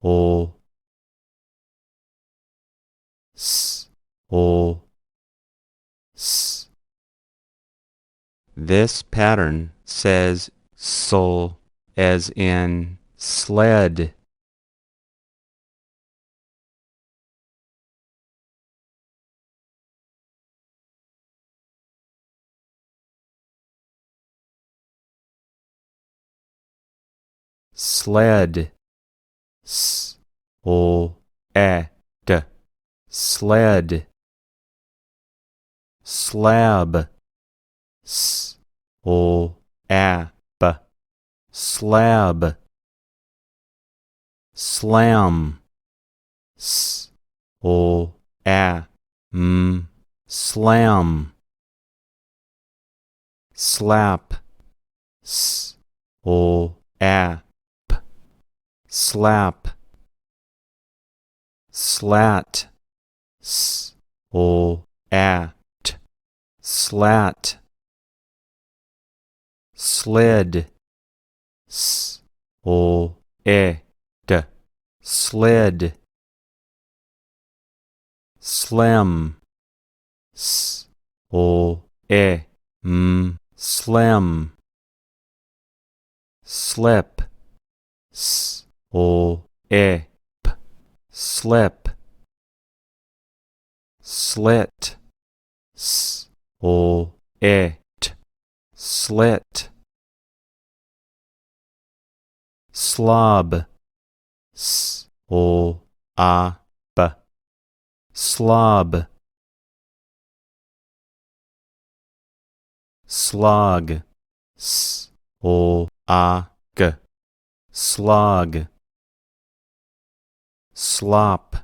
o, s, o, s. This pattern says sul as in sled. Sled. S, o, e, d. Sled. Slab. S, o, a, b. Slab. Slam. S, o, a, m. Slam. Slap. S, o, a, p. Slap. Slat. S, o, a, t. Slat. Slid. S, o, e, d. Slid. Slim. S, o, e, m. Slim. Slip. S, o, e, p. Slip. Slit. S, o, e, t. Slit. Slob. S, o, a, b. Slob. Slog. S, o, a, g. Slog. Slop.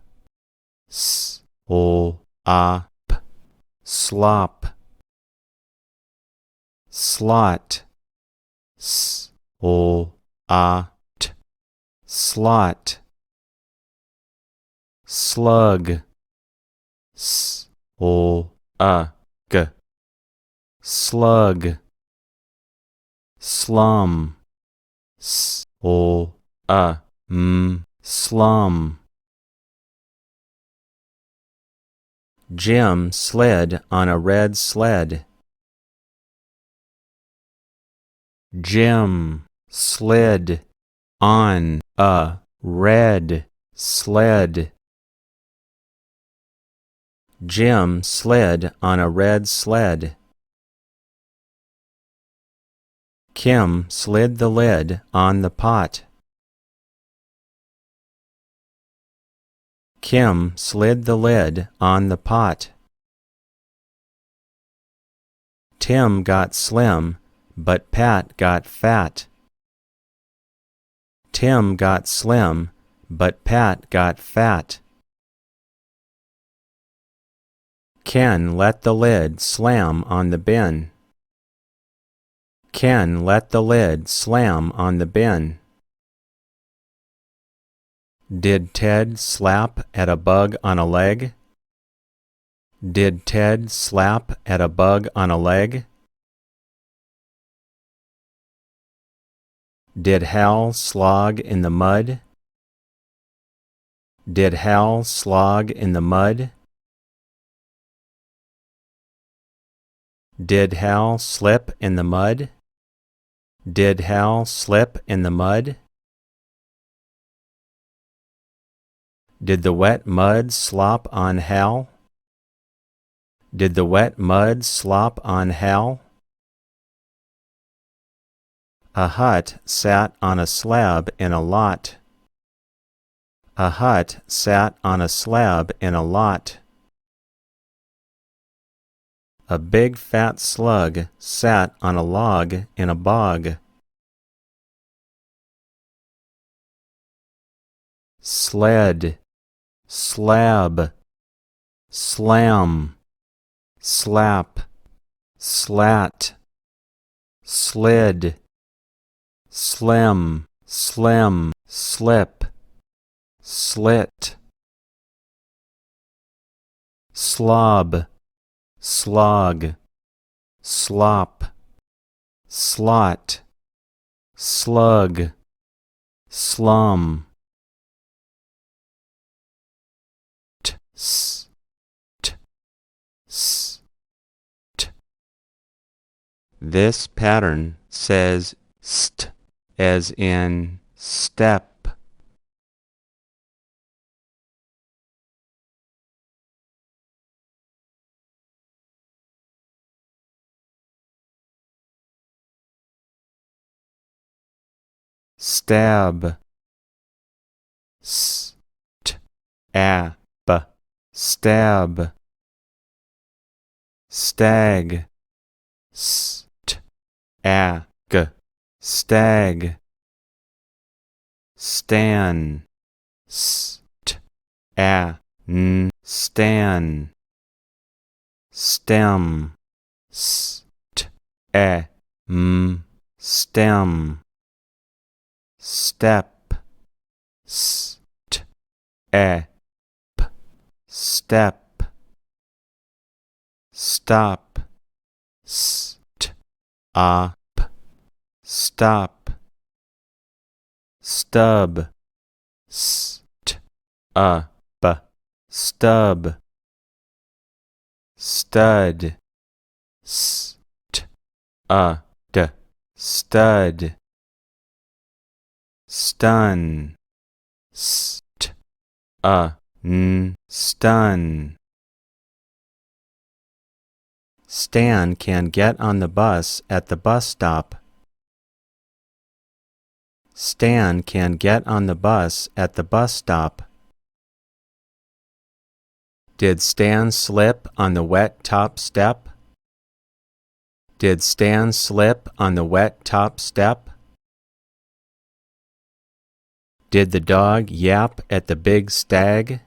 S, o, a, p. Slop. Slot. S, o, a, t. Slot. Slug. S, o, a, g. Slug. Slum. S, o, a, m. Slum. Jim slid on a red sled. Jim slid on a red sled. Jim slid on a red sled. Kim slid the lid on the pot. Kim slid the lid on the pot. Tim got slim, but Pat got fat. Tim got slim, but Pat got fat. Ken let the lid slam on the bin. Ken let the lid slam on the bin. Did Ted slap at a bug on a leg? Did Ted slap at a bug on a leg? Did Hal slog in the mud? Did Hal slog in the mud? Did Hal slip in the mud? Did Hal slip in the mud? Did the wet mud slop on Hal? Did the wet mud slop on Hal? A hut sat on a slab in a lot. A hut sat on a slab in a lot. A big fat slug sat on a log in a bog. Sled, slab, slam, slap, slat, slid, slim, slim, slip, slit, slob, slog, slop, slot, slug, slum. st, st. This pattern says st as in step. Stab, st, ab, stab. Stag, st, ag, stag. Stan, st, an, stan. Stem, st, stem. Step, st, step. Stop, st, stop. Stub, st, stub. Stud, st, stud. Stun, st, stun. Stan can get on the bus at the bus stop. Stan can get on the bus at the bus stop. Did Stan slip on the wet top step? Did Stan slip on the wet top step? Did the dog yap at the big stag?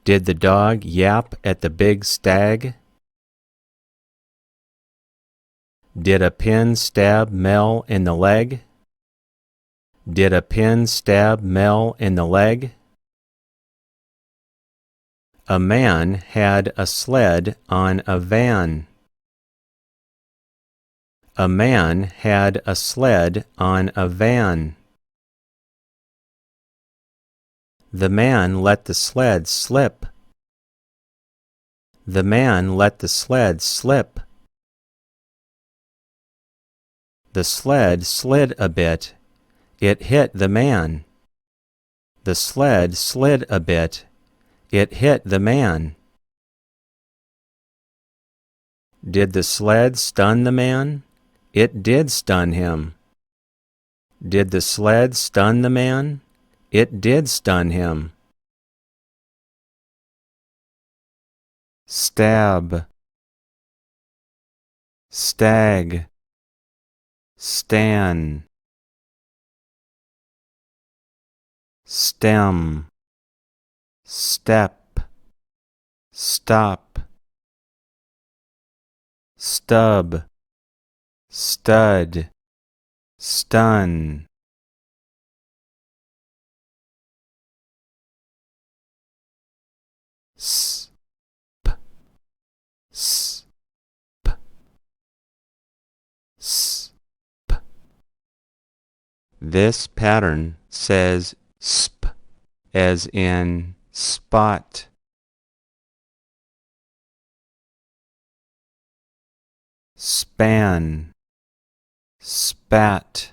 Did the dog yap at the big stag? Did a pin stab Mel in the leg? Did a pin stab Mel in the leg? A man had a sled on a van. A man had a sled on a van. The man let the sled slip. The man let the sled slip. The sled slid a bit. It hit the man. The sled slid a bit. It hit the man. Did the sled stun the man? It did stun him. Did the sled stun the man? It did stun him. Stab, stag. Stan, stem. Step, stop. Stub, stud. Stun. Sp, sp, sp. This pattern says sp as in spot. Span, spat.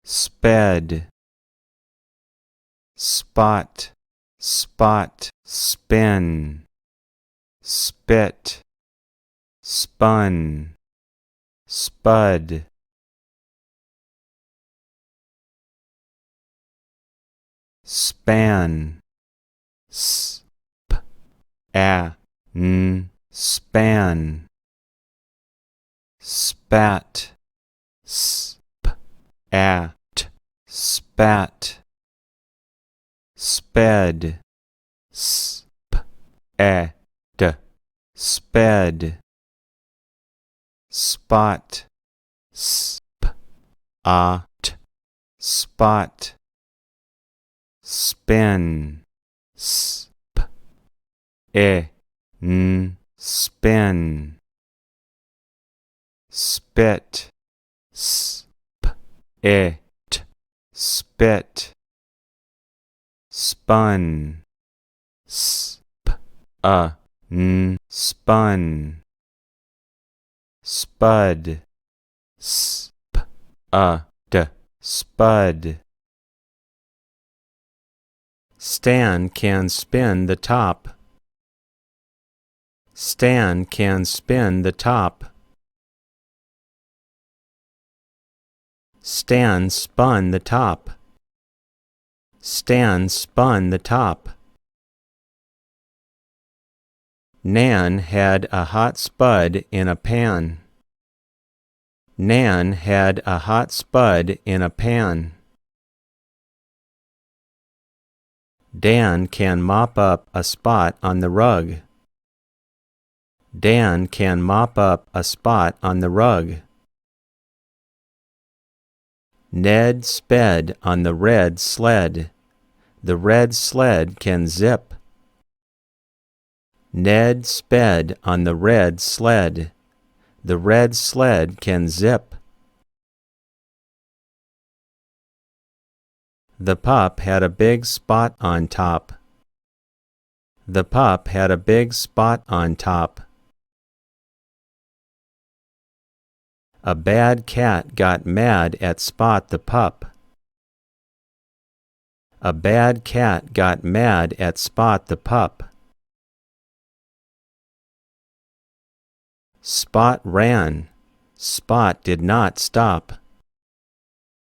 Sped, spot, spot. Spin, spit. Spun, spud. Span, sp, span. Spat, sp, spat. Sped, sp, sped. Spot, sp, spot. Spin, sp, spin. Spit, sp, spit. spun, sp, spun, spud, sp, d, spud. Stan can spin the top. Stan can spin the top. Stan spun the top. Stan spun the top. Nan had a hot spud in a pan. Nan had a hot spud in a pan. Dan can mop up a spot on the rug. Dan can mop up a spot on the rug. Ned sped on the red sled. The red sled can zip. Ned sped on the red sled. The red sled can zip. The pup had a big spot on top. The pup had a big spot on top. A bad cat got mad at Spot the pup. A bad cat got mad at Spot the pup. Spot ran. Spot did not stop.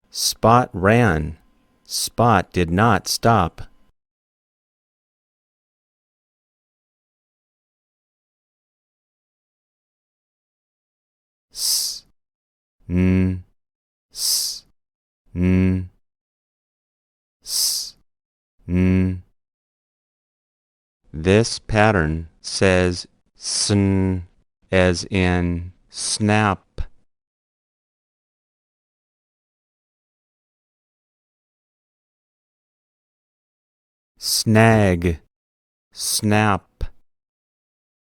Spot ran. Spot did not stop. S, n, s, n, s, n. This pattern says sn as in snap. Snag, snap,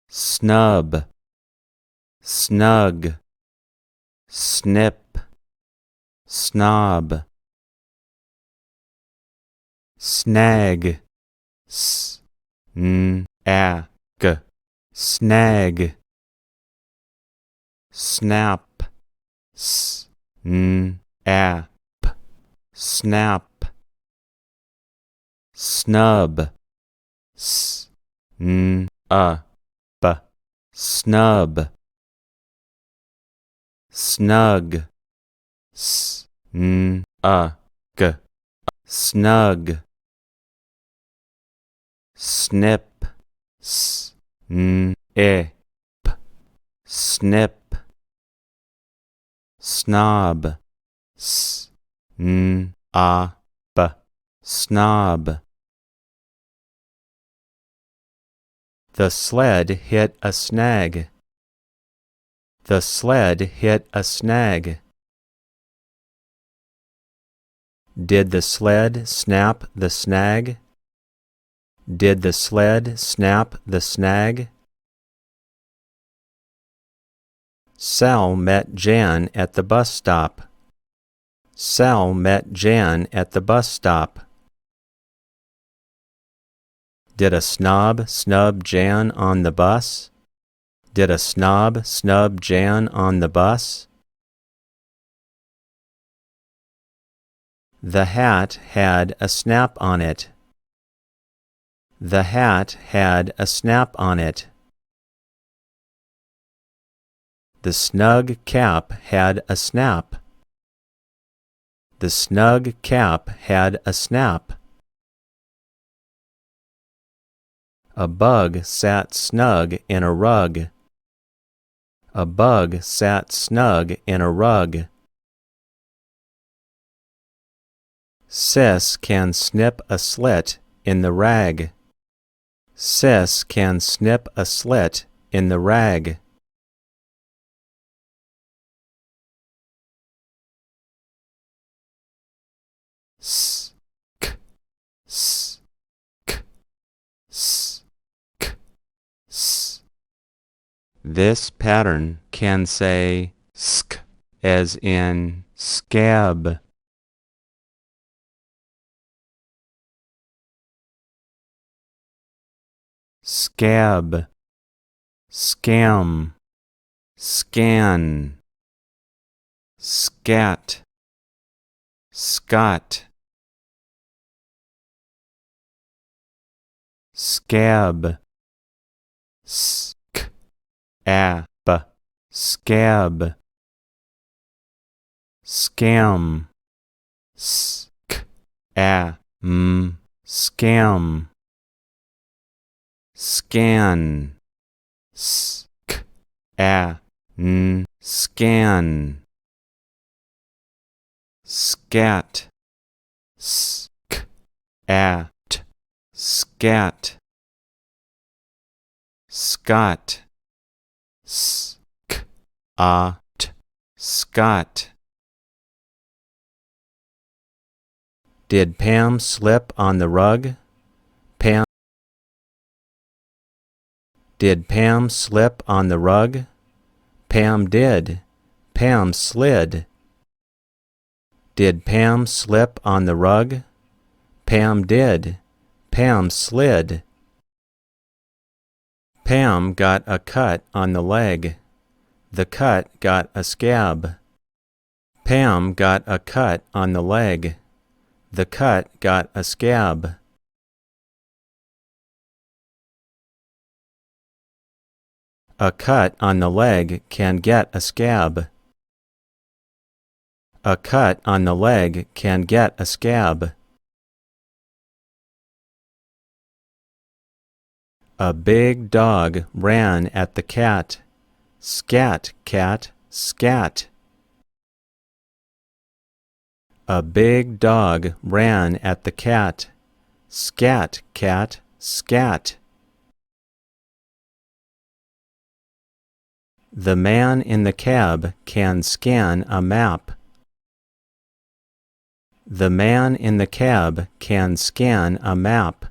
snub, snug, snip, snob. Snag, s, n, a, g, snag. Snap, s, n, a, p, snap. Snub, s, n, a, b, snub. Snug, s, n, a, g, snug. Snip, s, n, e, p, snip. Snob, s, n, a, b, snob. The sled hit a snag. The sled hit a snag. Did the sled snap the snag? Did the sled snap the snag? Sal met Jan at the bus stop. Sal met Jan at the bus stop. Did a snob snub Jan on the bus? Did a snob snub Jan on the bus? The hat had a snap on it. The hat had a snap on it. The snug cap had a snap. The snug cap had a snap. A bug sat snug in a rug. A bug sat snug in a rug. Sis can snip a slit in the rag. Sis can snip a slit in the rag. S, k, s, k, s, k, s. This pattern can say sk as in scab. scab, scam, scan, scat, scot, scab, sk, ab, scab, scam, sk, scam, scan, sk, scan, scat, sk, scat, scot, sk, scot. Did Pam slip on the rug? Pam. Did Pam slip on the rug? Pam did. Pam slid. Did Pam slip on the rug? Pam did. Pam slid. Pam got a cut on the leg. The cut got a scab. Pam got a cut on the leg. The cut got a scab. A cut on the leg can get a scab. A cut on the leg can get a scab. A big dog ran at the cat. Scat, cat, scat. A big dog ran at the cat. Scat, cat, scat. The man in the cab can scan a map. The man in the cab can scan a map.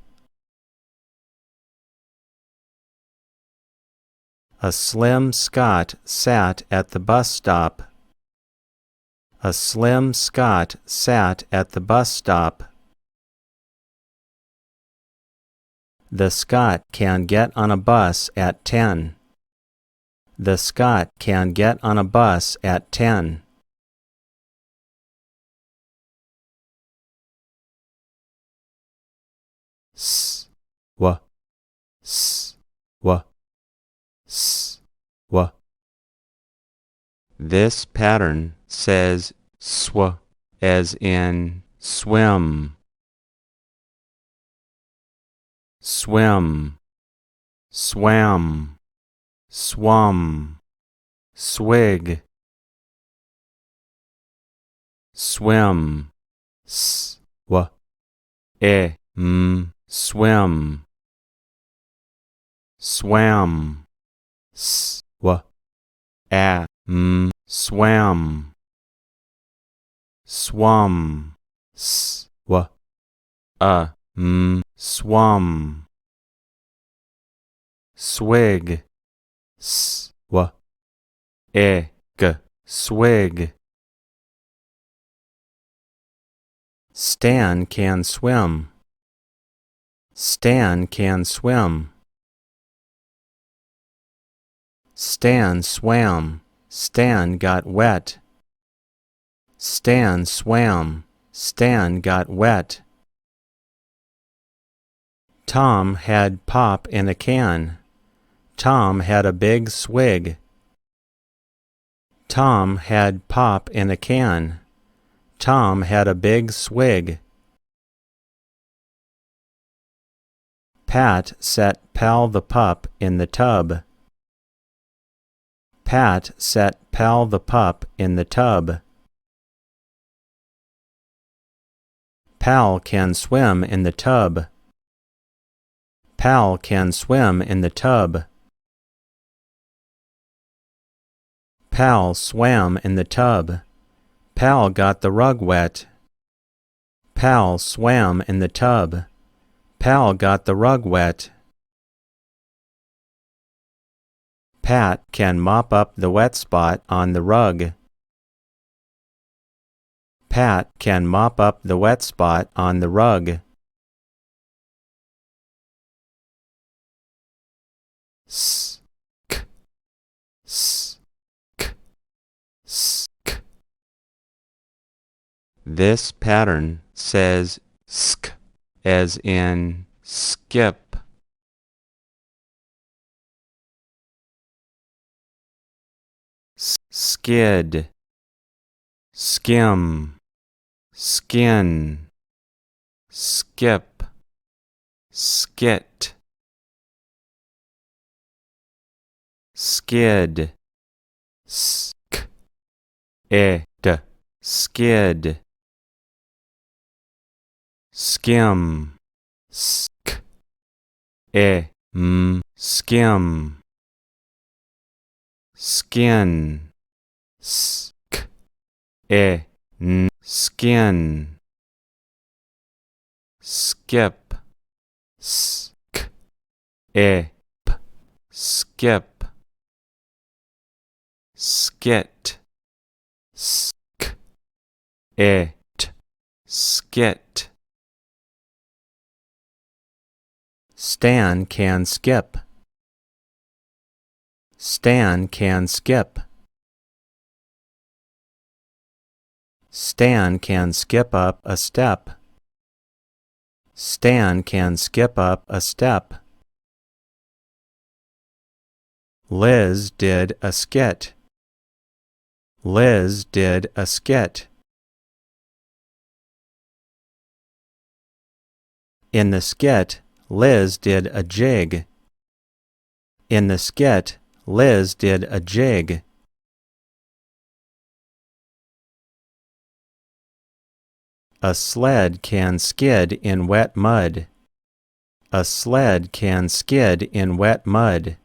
A slim Scot sat at the bus stop. A slim Scot sat at the bus stop. The Scot can get on a bus at 10. The Scot can get on a bus at 10. Sw, sw, sw. This pattern says sw as in swim, swim, swam, swum, swig, swim, sw, swim, swam, sw, swam, swum, sw, swum, swig, sw, swig. Stan can swim. Stan can swim. Stan swam. Stan got wet. Stan swam. Stan got wet. Tom had pop in a can. Tom had a big swig. Tom had pop in a can. Tom had a big swig. Pat set Pal the pup in the tub. Pat set Pal the pup in the tub. Pal can swim in the tub. Pal can swim in the tub. Pal swam in the tub. Pal got the rug wet. Pal swam in the tub. Pal got the rug wet. Pat can mop up the wet spot on the rug. Pat can mop up the wet spot on the rug. sk, sk, sk. This pattern says sk as in skip. Skid, skim, skin, skip, skit, skid, sk, ed, skid, skim, sk, skim, skin, sk, skin, skip, sk, skip, skit, sk, skit. Stan can skip. Stan can skip. Stan can skip up a step. Stan can skip up a step. Liz did a skit. Liz did a skit. In the skit, Liz did a jig. In the skit, Liz did a jig. A sled can skid in wet mud. A sled can skid in wet mud.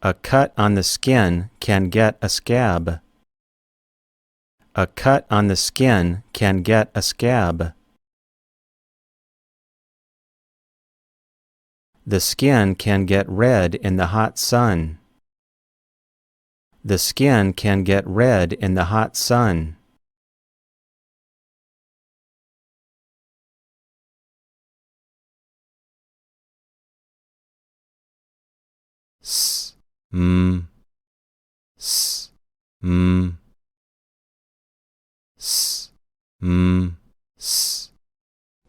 A cut on the skin can get a scab. A cut on the skin can get a scab. The skin can get red in the hot sun. The skin can get red in the hot sun. S, m, s, m, s, m, s.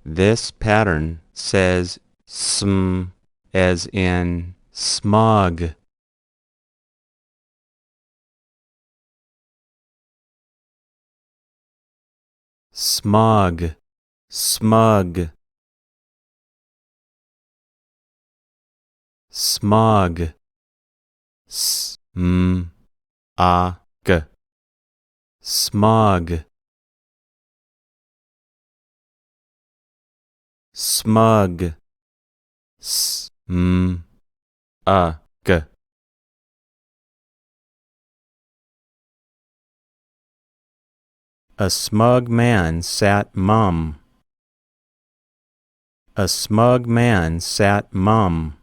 This pattern says sm as in smog. Smog, smug, smog, smog, smog, smug, smug. A smug man sat mum. A smug man sat mum.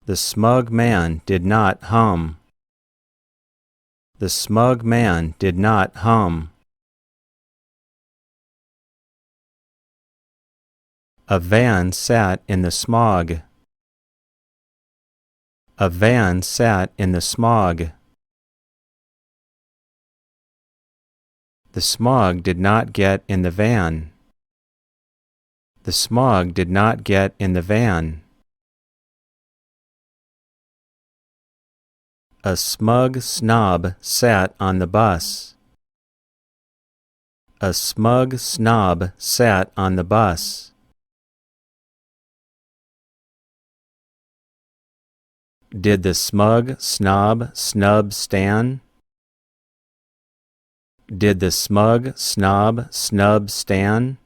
The smug man did not hum. The smug man did not hum. A van sat in the smog. A van sat in the smog. The smog did not get in the van. The smog did not get in the van. A smug snob sat on the bus. A smug snob sat on the bus. Did the smug snob snub Stan? Did the smug snob snub Stan?